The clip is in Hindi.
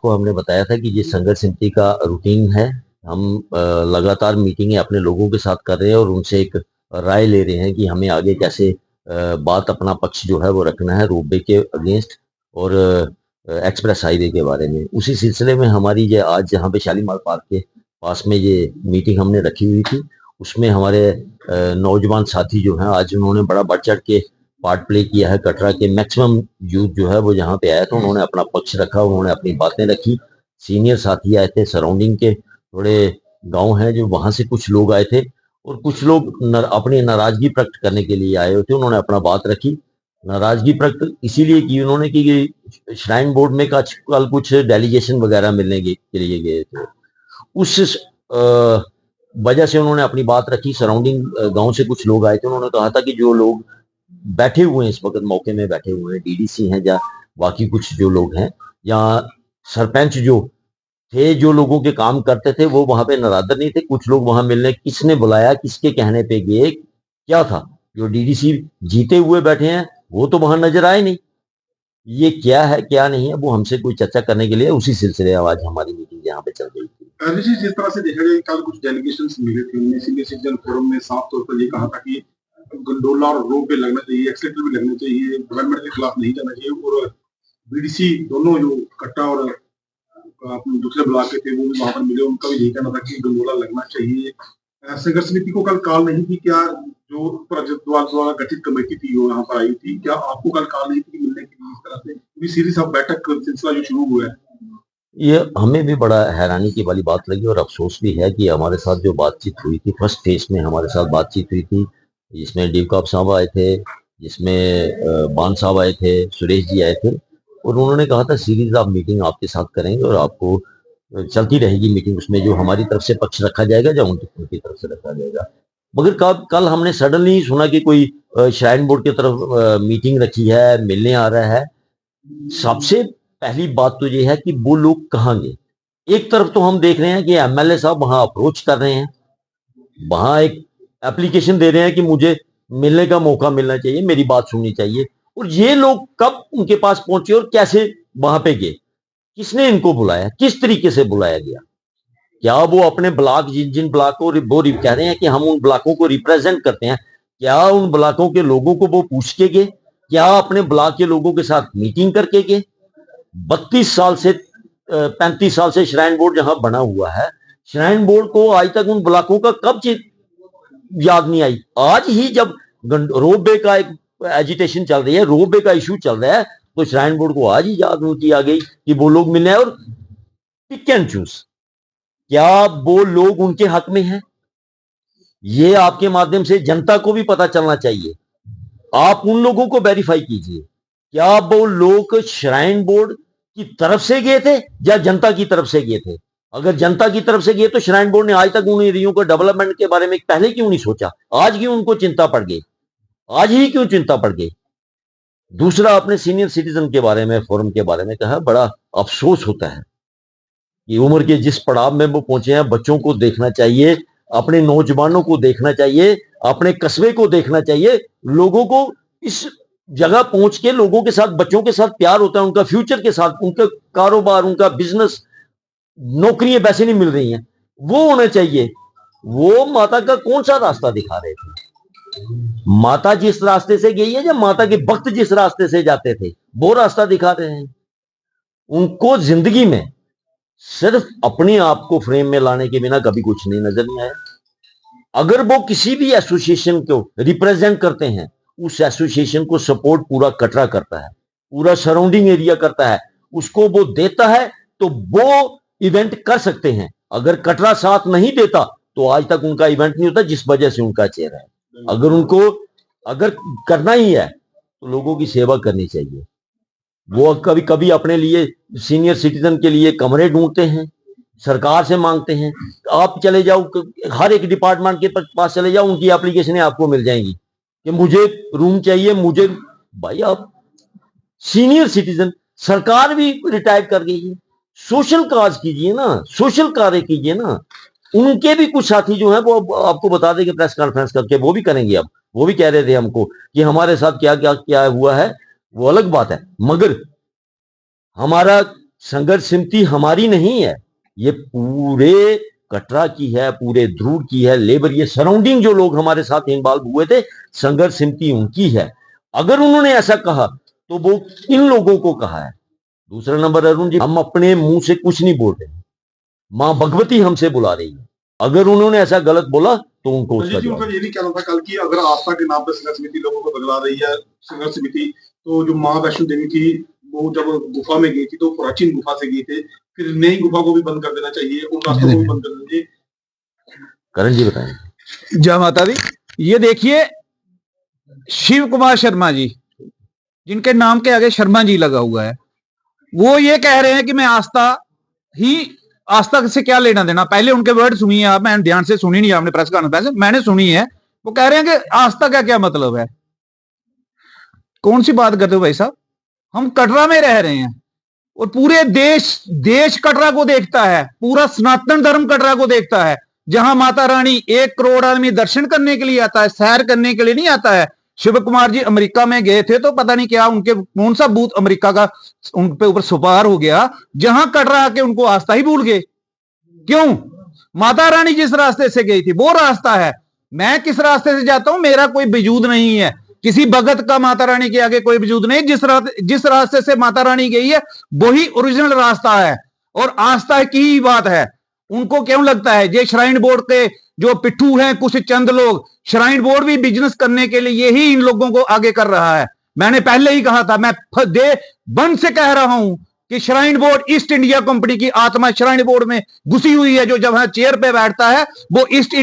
आपको हमने बताया था कि ये संघर्ष समिति का रूटीन है। हम लगातार मीटिंगें अपने लोगों के साथ कर रहे हैं और उनसे एक राय ले रहे हैं कि हमें आगे कैसे बात अपना पक्ष जो है वो रखना है रोपवे के अगेंस्ट और एक्सप्रेस हाईवे के बारे में। उसी सिलसिले में हमारी ये आज जहाँ पे शालीमार पार्क के पास में ये मीटिंग हमने रखी हुई थी, उसमें हमारे नौजवान साथी जो हैं आज उन्होंने बड़ा बढ़ चढ़ के पार्ट प्ले किया है। कटरा के मैक्सिमम यूथ जो है वो यहाँ पे आया था, उन्होंने अपना पक्ष रखा, उन्होंने अपनी बातें रखी। सीनियर साथी आए थे, सराउंडिंग के थोड़े गांव हैं जो वहां से कुछ लोग आए थे और कुछ लोग अपनी नाराजगी प्रकट करने के लिए आए हुए थे, उन्होंने अपना बात रखी। नाराजगी प्रकट इसीलिए की उन्होंने कि श्राइन बोर्ड में कल कुछ डेलीगेशन वगैरह मिलने के लिए गए थे, उस वजह से उन्होंने अपनी बात रखी। सराउंडिंग गांव से कुछ लोग आए थे, उन्होंने कहा था कि जो लोग बैठे हुए हैं इस वक्त मौके में बैठे हुए हैं, डीडीसी हैं या बाकी कुछ जो लोग हैं या सरपंच जो थे, जो लोगों के काम करते थे, वो वहां पे नरादर नहीं थे। कुछ लोग वहां मिलने, किसने बुलाया, किसके कहने पे गए, क्या था, जो डीडीसी जीते हुए बैठे हैं वो तो वहां नजर आए नहीं। ये क्या है क्या नहीं है वो हमसे कोई चर्चा करने के लिए उसी सिलसिले आज हमारी मीटिंग यहाँ पे चल रही थी। जिस तरह से देखा जाए कल कुछ डेलीगेशन मिले थे, उनमें सीनियर सिटीजन फोरम ने साफ तौर पर ये कहा था कि गंडोला और रोप पे लगना चाहिए, एक्सीलेटर भी लगना चाहिए, गवर्नमेंट के खिलाफ नहीं जाना चाहिए। और बीडीसी दोनों जो कट्टा और दूसरे ब्लॉक के थे वो भी वहां पर मिले, उनका भी यही कहना था कि गंडोला लगना चाहिए। संघर्ष समिति को कल कॉल नहीं थी क्या? जो द्वारा गठित कमेटी थी वो यहाँ पर आई थी, क्या आपको कल कॉल नहीं थी मिलने के लिए? इस तरह से सीरीज ऑफ बैठक सिलसिला जो शुरू हुआ है, ये हमें भी बड़ा हैरानी की वाली बात लगी और अफसोस भी है कि हमारे साथ जो बातचीत हुई थी, फर्स्ट फेज में हमारे साथ बातचीत हुई थी, जिसमें डीवकाप साहब आए थे, जिसमें बान साहब आए थे, सुरेश जी आए थे, और उन्होंने कहा था सीरीज ऑफ मीटिंग आपके साथ करेंगे और आपको चलती रहेगी मीटिंग, उसमें जो हमारी तरफ से पक्ष रखा जाएगा या उनकी तरफ से रखा जाएगा। मगर कल हमने सडनली सुना कि कोई श्राइन बोर्ड की तरफ मीटिंग रखी है, मिलने आ रहा है। सबसे पहली बात तो ये है कि वो लोग कहाँ गए। एक तरफ तो हम देख रहे हैं कि एमएलए साहब वहां अप्रोच कर रहे हैं, वहां एक एप्लीकेशन दे रहे हैं कि मुझे मिलने का मौका मिलना चाहिए, मेरी बात सुननी चाहिए, और ये लोग कब उनके पास पहुंचे और कैसे वहां पे गए, किसने इनको बुलाया, किस तरीके से बुलाया गया। क्या वो अपने ब्लॉक जिन जिन ब्लॉक को वो कह रहे हैं कि हम उन ब्लॉकों को रिप्रेजेंट करते हैं, क्या उन ब्लॉकों के लोगों को वो पूछ के गए, क्या अपने ब्लॉक के लोगों के साथ मीटिंग करके गए? 32 साल से 35 साल से श्राइन बोर्ड जहां बना हुआ है, श्राइन बोर्ड को आज तक उन ब्लॉकों का कब याद नहीं आई। आज ही जब रोपवे का एक एजिटेशन चल रही है, रोपवे का इशू चल रहा है, तो श्राइन बोर्ड को आज ही याद होती आ गई कि वो लोग मिलने, और पिक एंड चूज, क्या वो लोग उनके हक में हैं? ये आपके माध्यम से जनता को भी पता चलना चाहिए। आप उन लोगों को वेरीफाई कीजिए, क्या वो लोग श्राइन बोर्ड की तरफ से गए थे या जनता की तरफ से गए थे? अगर जनता की तरफ से गए तो श्राइन बोर्ड ने आज तक उन एरियो को डेवलपमेंट के बारे में पहले क्यों नहीं सोचा? आज क्यों उनको चिंता पड़ गई? आज ही क्यों चिंता पड़ गई? दूसरा, आपने सीनियर सिटीजन के बारे में, फोरम के बारे में कहा, बड़ा अफसोस होता है कि उम्र के जिस पड़ाव में वो पहुंचे हैं, बच्चों को देखना चाहिए, अपने नौजवानों को देखना चाहिए, अपने कस्बे को देखना चाहिए। लोगों को इस जगह पहुंच के लोगों के साथ, बच्चों के साथ प्यार होता है, उनका फ्यूचर के साथ, उनका कारोबार, उनका बिजनेस, नौकरियां वैसे नहीं मिल रही हैं, वो होना चाहिए। वो माता का कौन सा रास्ता दिखा रहे थे? माता जिस रास्ते से गई है या माता के भक्त जिस रास्ते से जाते थे वो रास्ता दिखा रहे हैं। उनको जिंदगी में सिर्फ अपने आप को फ्रेम में लाने के बिना कभी कुछ नहीं नजर नहीं आया। अगर वो किसी भी एसोसिएशन को रिप्रेजेंट करते हैं, उस एसोसिएशन को सपोर्ट पूरा कटरा करता है, पूरा सराउंडिंग एरिया करता है, उसको वो देता है तो वो इवेंट कर सकते हैं। अगर कटरा साथ नहीं देता तो आज तक उनका इवेंट नहीं होता, जिस वजह से उनका चेहरा है। अगर करना ही है तो लोगों की सेवा करनी चाहिए। वो कभी कभी अपने लिए, सीनियर सिटीजन के लिए कमरे ढूंढते हैं, सरकार से मांगते हैं। आप चले जाओ, हर एक डिपार्टमेंट के पास चले जाओ, उनकी एप्लीकेशनें आपको मिल जाएंगी कि मुझे रूम चाहिए, मुझे। भाई आप सीनियर सिटीजन, सरकार भी रिटायर कर गई है, सोशल काज कीजिए ना, सोशल कार्य कीजिए ना। उनके भी कुछ साथी जो हैं वो आपको बता देंगे प्रेस कॉन्फ्रेंस करके, वो भी करेंगे। अब वो भी कह रहे थे हमको कि हमारे साथ क्या क्या क्या हुआ है, वो अलग बात है, मगर हमारा संघर्ष समिति हमारी नहीं है, ये पूरे कटरा की है, पूरे ध्रुव की है, लेबर, ये सराउंडिंग जो लोग हमारे साथ इन्वॉल्व हुए थे, संघर्ष समिति उनकी है। अगर उन्होंने ऐसा कहा तो वो इन लोगों को कहा है। दूसरा नंबर, अरुण जी, हम अपने मुंह से कुछ नहीं बोल रहे, मां भगवती हमसे बुला रही है। अगर उन्होंने ऐसा गलत बोला तो उनको उसका जी, उनका ये भी कहना था कल की अगर आस्था के नाम पर संघर्ष समिति लोगों को बदला रही है, संघर्ष समिति, तो जो माँ वैष्णो देवी थी वो जब गुफा में गई थी तो प्राचीन गुफा से गई थे, फिर नई गुफा को भी बंद कर देना चाहिए, उन रास्तों को भी बंद कर देना चाहिए। करण जी बताएं। जय माता दी। ये देखिए, शिव कुमार शर्मा जी, जिनके नाम के आगे शर्मा जी लगा हुआ है, वो ये कह रहे हैं कि मैं आस्था से क्या लेना देना। पहले उनके वर्ड सुनिए आप, मैंने ध्यान से सुनी नहीं, आपने प्रेस कॉन्फ्रेंस मैंने सुनी है। वो कह रहे हैं कि आस्था का क्या मतलब है। कौन सी बात करते हो भाई साहब, हम कटरा में रह रहे हैं और पूरे देश कटरा को देखता है, पूरा सनातन धर्म कटरा को देखता है, जहां माता रानी 1 करोड़ आदमी दर्शन करने के लिए आता है, सैर करने के लिए नहीं आता है। शिव कुमार जी अमेरिका में गए थे तो पता नहीं क्या उनके कौन सा भूत अमेरिका का उन पे ऊपर सुपार हो गया, जहां कटरा आके उनको आस्था ही भूल गए। क्यों? माता रानी जिस रास्ते से गई थी वो रास्ता है। मैं किस रास्ते से जाता हूं, मेरा कोई वजूद नहीं है, किसी भगत का माता रानी के आगे कोई वजूद नहीं। जिस रास्ते से माता रानी गई है वही ओरिजिनल रास्ता है और आस्था की ही बात है। उनको क्यों लगता है ये श्राइन बोर्ड के जो पिट्ठू हैं कुछ चंद लोग, श्राइन बोर्ड भी बिजनेस करने के लिए ही इन लोगों को आगे कर रहा है। मैंने पहले ही कहा था, मैं बंद से कह रहा हूं कि shrine board east India company की आत्मा श्राइन बोर्ड में घुसी हुई है। जो जब चेयर पे बैठता है वो ईस्ट इंडिया